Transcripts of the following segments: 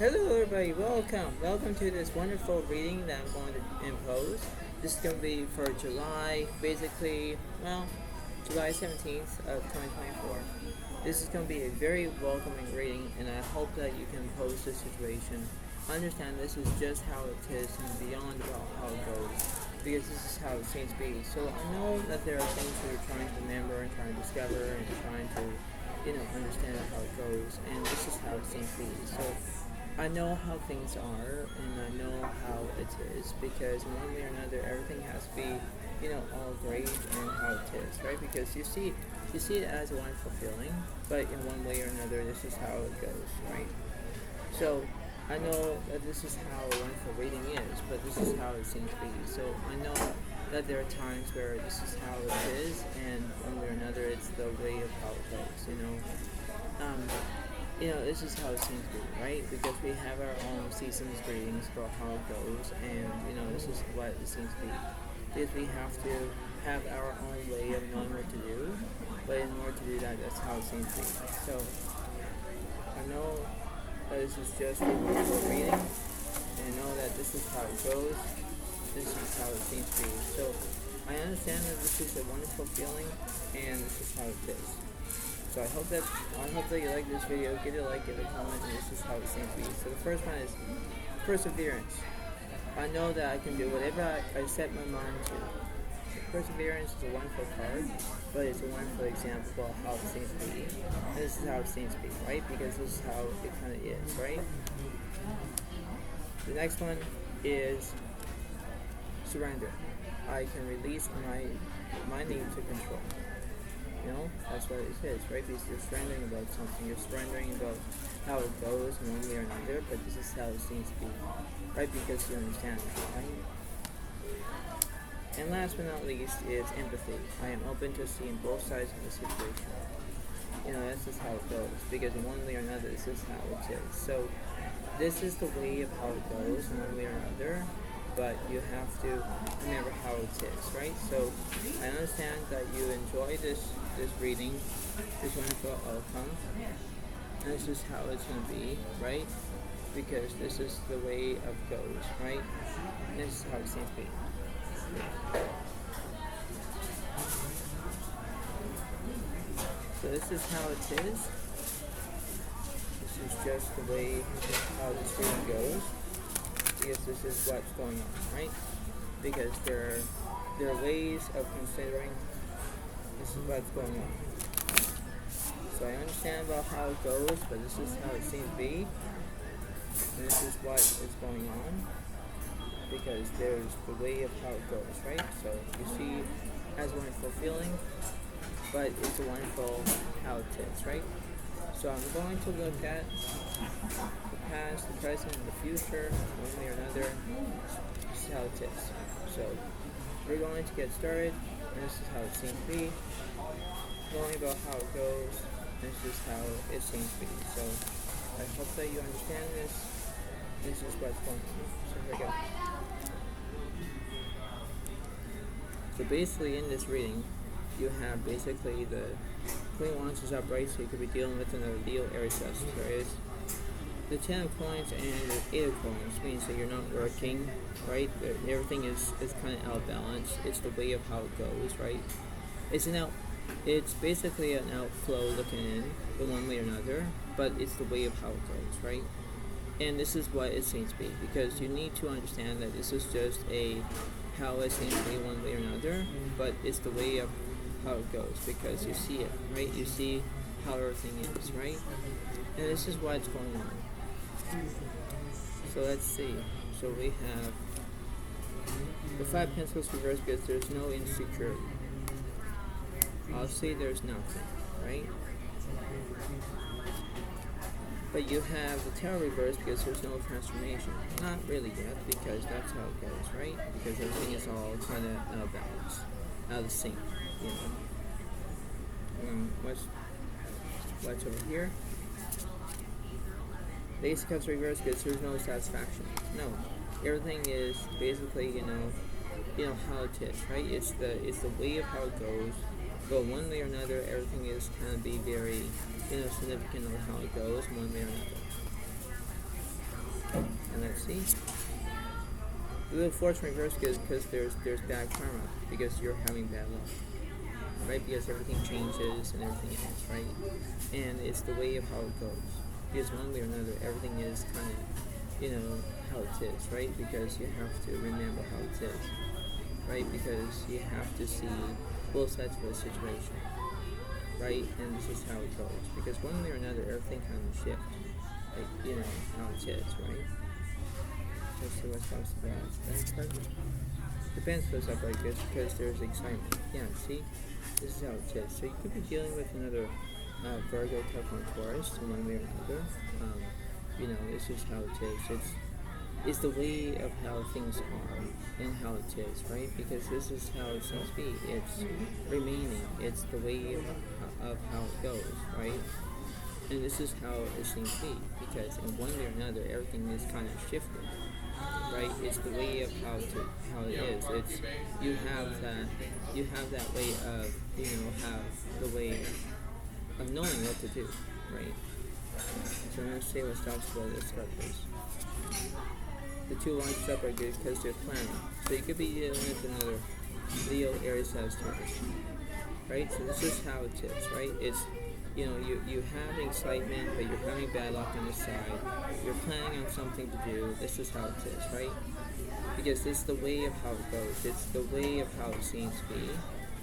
Hello everybody, welcome to this wonderful reading that I'm going to impose. This is going to be for July, basically, July 17th of 2024. This is going to be a very welcoming reading, and I hope that you can impose this situation. Understand this is just how it is and beyond about how it goes, because this is how it seems to be. So I know that there are things that you're trying to remember and trying to discover and trying to, understand how it goes, and this is how it seems to be. So I know how things are, and I know how it is, because in one way or another, everything has to be, all great and how it is, right? Because you see it as a wonderful feeling, but in one way or another, this is how it goes, right? So I know that this is how a wonderful reading is, but this is how it seems to be. So I know that there are times where this is how it is, and one way or another, it's the way of how it goes, this is how it seems to be, right? Because we have our own seasons readings for how it goes, and, this is what it seems to be. Because we have to have our own way of knowing what to do, but in order to do that, that's how it seems to be. So, I know that this is just a wonderful reading, and I know that this is how it goes, this is how it seems to be. So, I understand that this is a wonderful feeling, and this is how it is. So I hope that you like this video. Give it a like, give it a comment, and this is how it seems to be. So the first one is perseverance. I know that I can do whatever I set my mind to. Perseverance is a wonderful card, but it's a wonderful example of how it seems to be. And this is how it seems to be, right? Because this is how it kind of is, right? The next one is surrender. I can release my need to control. That's what it is, right? Because you're surrendering about something. You're surrendering about how it goes in one way or another, but this is how it seems to be, right? Because you understand that, right? And last but not least is empathy. I am open to seeing both sides of the situation. That's just how it goes, because in one way or another, this is how it is. So this is the way of how it goes in one way or another, but you have to remember how it is, right? So I understand that you enjoy this reading, this wonderful outcome, and this is how it's going to be, right? Because this is the way of goes, right? And this is how it seems to be. So this is how it is. This is just the way how this reading goes, because this is what's going on, right? Because there are ways of considering this is what's going on. So I understand about how it goes, but this is how it seems to be, and this is what is going on, because there's the way of how it goes, right? So you see it as a wonderful feeling, but it's a wonderful how it is, right? So I'm going to look at the past, the present, and the future, one way or another. This is how it is. So we're going to get started, and this is how it seems to be. Knowing about how it goes, this is how it seems to be. So I hope that you understand this. This is what's going on. So here we go. So basically in this reading, you have basically the Queen of Wands is upright, so you could be dealing with another Leo, Aries, Sagittarius. The 10 of Coins and the 8 of Coins means that you're not working, right? Everything is kind of out of balance. It's the way of how it goes, right? It's basically an outflow looking in one way or another, but it's the way of how it goes, right? And this is what it seems to be, because you need to understand that this is just how it seems to be one way or another, but it's the way of how it goes, because you see it, right? You see how everything is, right? And this is what's going on. So let's see. So we have the 5 Pentacles reversed, because there's no insecurity. I'll say there's nothing, right? But you have the Tower reversed, because there's no transformation. Not really yet, because that's how it goes, right? Because everything is all kind of out of balance, out of sync, What's over here? The Ace of Cups reversed, because there's no satisfaction. No, everything is basically, how it is, right? It's the way of how it goes. But one way or another, everything is kind of be very, significant of how it goes one way or another. See? The Wheel of Fortune reverse is because there's bad karma, because you're having bad luck, right? Because everything changes and everything else, right? And it's the way of how it goes. Because one way or another, everything is kind of, how it is, right? Because you have to remember how it is, right? Because you have to see both sides of the situation, right? And this is how it goes. Because one way or another, everything kind of shifts, like, how it is, right? Let's see what's else about. Depends what's up like this, because there's excitement. Yeah, see? This is how it is. So you could be dealing with another Virgo, Capricorn, Taurus in one way or another. This is how it is. It's the way of how things are and how it is, right? Because this is how it seems to be. It's remaining. It's the way of how it goes, right? And this is how it seems to be. Because in one way or another, everything is kind of shifting, right? It's the way of how it is. It's you have that way of have the way of knowing what to do, right? So I'm going to say what stops below this card, please. The two lines up are good because they're planning. So you could be dealing with another Leo, Aries, Sagittarius, right? So this is how it is, right? It's, you have excitement, but you're having bad luck on the side. You're planning on something to do. This is how it is, right? Because it's the way of how it goes. It's the way of how it seems to be,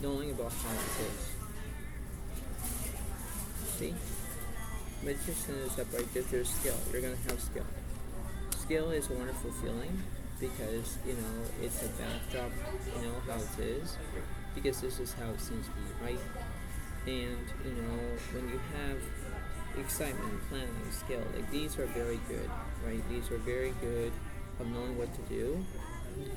knowing about how it is. See? Magician is up right there. There's skill. You're going to have skill. Skill is a wonderful feeling because, it's a backdrop, how it is. Because this is how it seems to be, right? And, when you have excitement, planning, skill, like these are very good, right? These are very good of knowing what to do.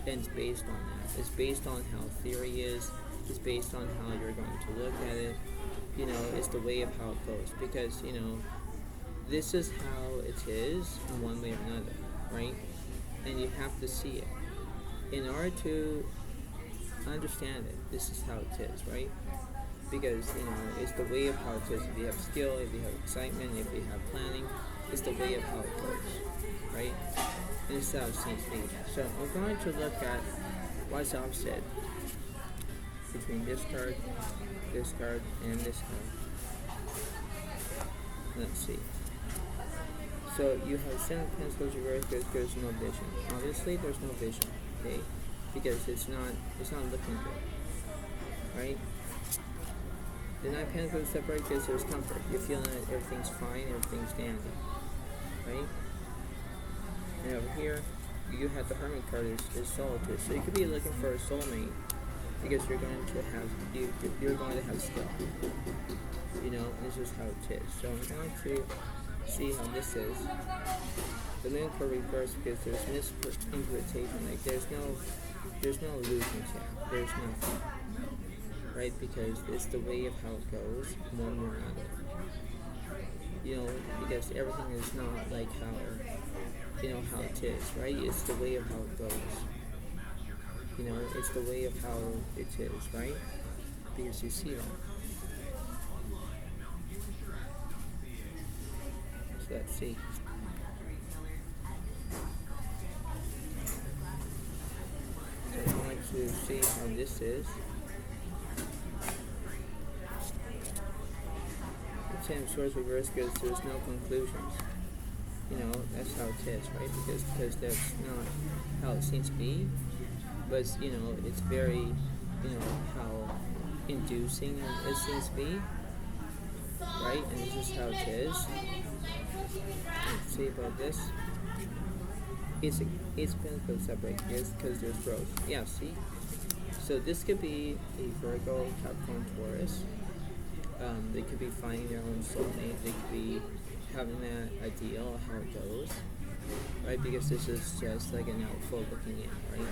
And it's based on that. It's based on how theory is. It's based on how you're going to look at it. It's the way of how it goes. Because, this is how it is in one way or another, right? And you have to see it. In order to understand it, this is how it is, right? Because, it's the way of how it is. If you have skill, if you have excitement, if you have planning, it's the way of how it goes, right? And this is how it seems to be. So we're going to look at what's opposite between this card, and this card. Let's see. So you have 7 of Pentacles reversed because there's no vision. Obviously, there's no vision, okay? Because it's not looking good, right? The 9 of Pentacles separate because there's comfort. You're feeling that everything's fine, everything's dandy, right? And over here, you have the Hermit card is solitude. So you could be looking for a soulmate because you're going to have skill. This is how it is. So I'm going to see how this is. The Moon card reverse because there's misinterpretation. Like there's no illusions here. There's nothing. Right? Because it's the way of how it goes, one way or another. Because everything is not like how it is, right? It's the way of how it goes. It's the way of how it is, right? Because you see that. So let's see. So I'm going to see how this is. The 10 of Swords reverse because there's no conclusions. That's how it is, right? Because that's not how it seems to be. But, it's very, how inducing it seems to be, right? And this is how it is. Let's see about this. It's Pentacles separate because there's growth. Yeah, see? So this could be a Virgo, Capricorn, Taurus. They could be finding their own soulmate. They could be having that ideal of how it goes, right? Because this is just like an outflow looking in, right?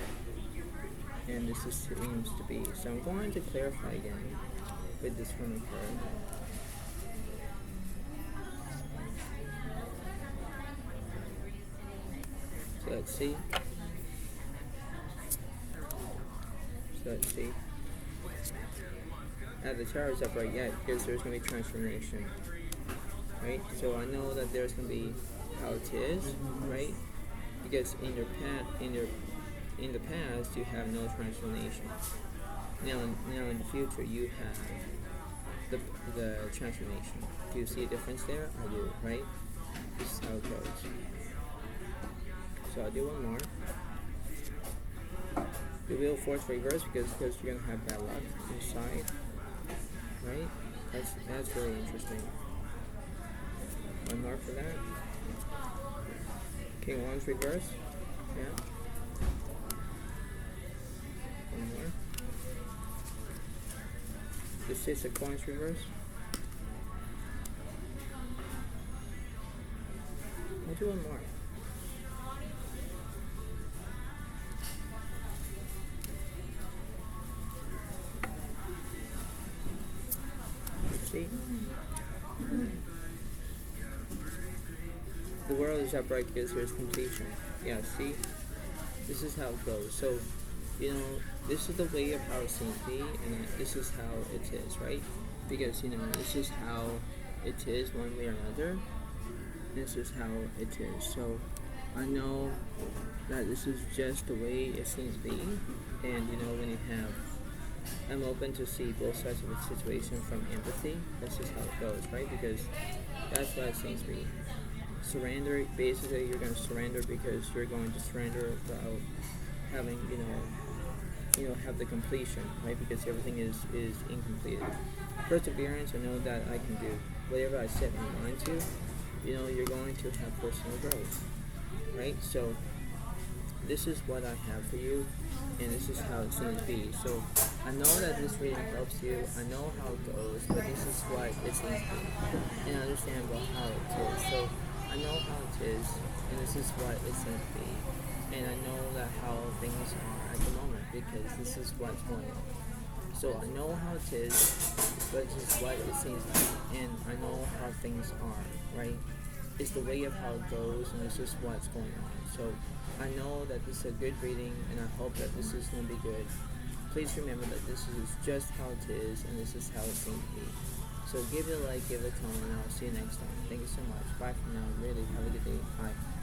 And this is seems to be. So I'm going to clarify again with this one card. So let's see. The Tower is up right yet because there's going to be transformation, right? So I know that there's going to be how it is, right? because in the past you have no transformation. Now in the future you have the transformation. Do you see a difference there? I do, right? This is how it goes. So I'll do one more. The Wheel of Fortune reverse because you're gonna have bad luck inside, right? That's really interesting. One more for that. King of Wands reverse. Yeah. One more. The Six of Coins reverse. We'll do one more. See? The world is upright because there's completion. Yeah, see? This is how it goes. So, this is the way of how it seems to be, and this is how it is, right? Because, this is how it is one way or another. This is how it is. So, I know that this is just the way it seems to be, and, when you have... I'm open to see both sides of the situation from empathy. That's just how it goes, right? Because that's what it seems to be. Surrender, basically you're going to surrender because you're going to surrender without having, have the completion, right? Because everything is incomplete. Perseverance, I know that I can do. Whatever I set my mind to, you're going to have personal growth, right? So this is what I have for you, and this is how it seems to be. So I know that this reading helps you. I know how it goes, but this is what it seems to be, and I understand about how it is. So I know how it is, and this is what it seems to be, and I know that how things are at the moment because this is what's going on. So I know how it is, but this is what it seems to be, and I know how things are, right? It's the way of how it goes, and this is what's going on. So I know that this is a good reading, and I hope that this is going to be good. Please remember that this is just how it is, and this is how it seems to be. So give it a like, give it a comment, and I'll see you next time. Thank you so much. Bye for now. Really, have a good day. Bye.